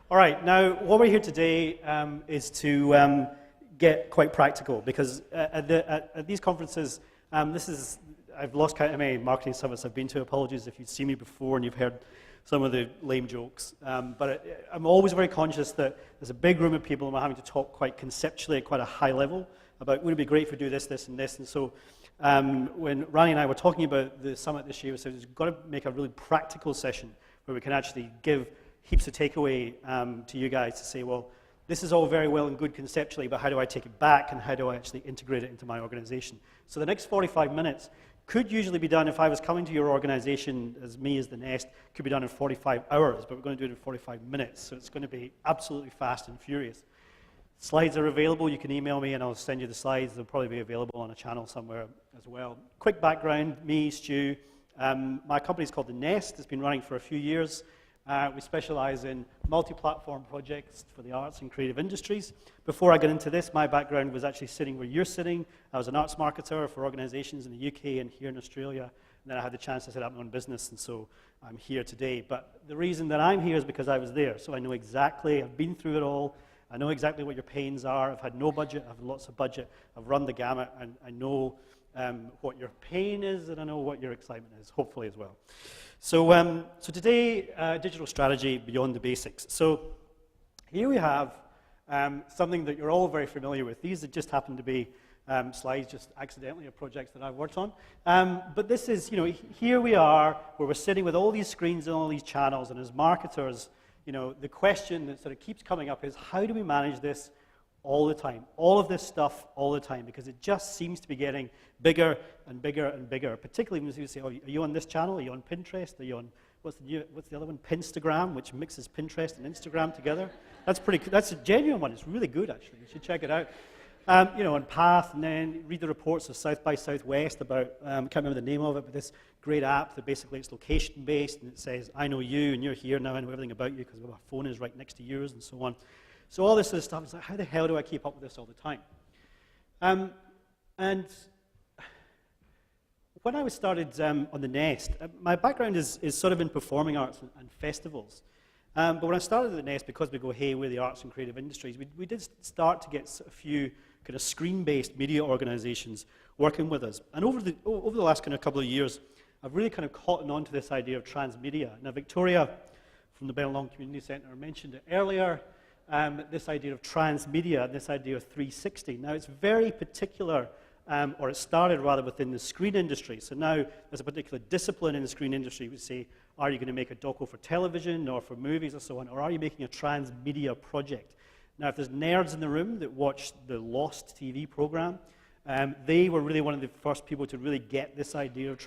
All right, now what we're here today is to get quite practical, because at these conferences, I've lost count of how many marketing summits I've been to. Apologies if you've seen me before and you've heard some of the lame jokes. But I'm always very conscious that there's a big room of people and we're having to talk quite conceptually at quite a high level about would it be great if we do this, this, and this. And so when Rani and I were talking about the summit this year, we said we've got to make a really practical session where we can actually give heaps of takeaway to you guys to say, well, this is all very well and good conceptually, but how do I take it back and how do I actually integrate it into my organization? So the next 45 minutes could usually be done, if I was coming to your organization as me as the Nest, could be done in 45 hours, but we're going to do it in 45 minutes, so it's going to be absolutely fast and furious. Slides are available. You can email me and I'll send you the slides. They'll probably be available on a channel somewhere as well. Quick background, me, Stu. My company is called The Nest. It's been running for a few years. We specialize in multi-platform projects for the arts and creative industries. Before I got into this, my background was actually sitting where you're sitting. I was an arts marketer for organizations in the UK and here in Australia. And then I had the chance to set up my own business, and so I'm here today. But the reason that I'm here is because I was there. So I know exactly, I've been through it all. I know exactly what your pains are. I've had no budget, I've lots of budget. I've run the gamut, and I know what your pain is, and I know what your excitement is, hopefully as well. So, today, digital strategy beyond the basics. So here we have something that you're all very familiar with. These just happen to be slides just accidentally of projects that I've worked on. But this is, here we are, where we're sitting with all these screens and all these channels, and as marketers, the question that sort of keeps coming up is, how do we manage this all the time? All of this stuff all the time, because it just seems to be getting bigger and bigger and bigger, particularly when you say, oh, are you on this channel? Are you on Pinterest? Are you on, what's the other one? Pinstagram, which mixes Pinterest and Instagram together. That's a genuine one. It's really good, actually. You should check it out. On Path, and then read the reports of South by Southwest about, I can't remember the name of it, but this great app that basically it's location-based, and it says, I know you, and you're here now, I know everything about you, because my phone is right next to yours, and so on. So all this sort of stuff, it's like, how the hell do I keep up with this all the time? And when I was started on the Nest, my background is sort of in performing arts and festivals. But when I started at the Nest, because we go, hey, we're the arts and creative industries, we did start to get a few kind of screen-based media organizations working with us. And over the last kind of couple of years, I've really kind of caught on to this idea of transmedia. Now, Victoria from the Bellelong Community Centre mentioned it earlier, this idea of transmedia, this idea of 360. Now, it's very particular, or it started rather within the screen industry. So now there's a particular discipline in the screen industry. We say, are you going to make a doco for television or for movies or so on, or are you making a transmedia project? Now, if there's nerds in the room that watch the Lost TV program, they were really one of the first people to really get this idea of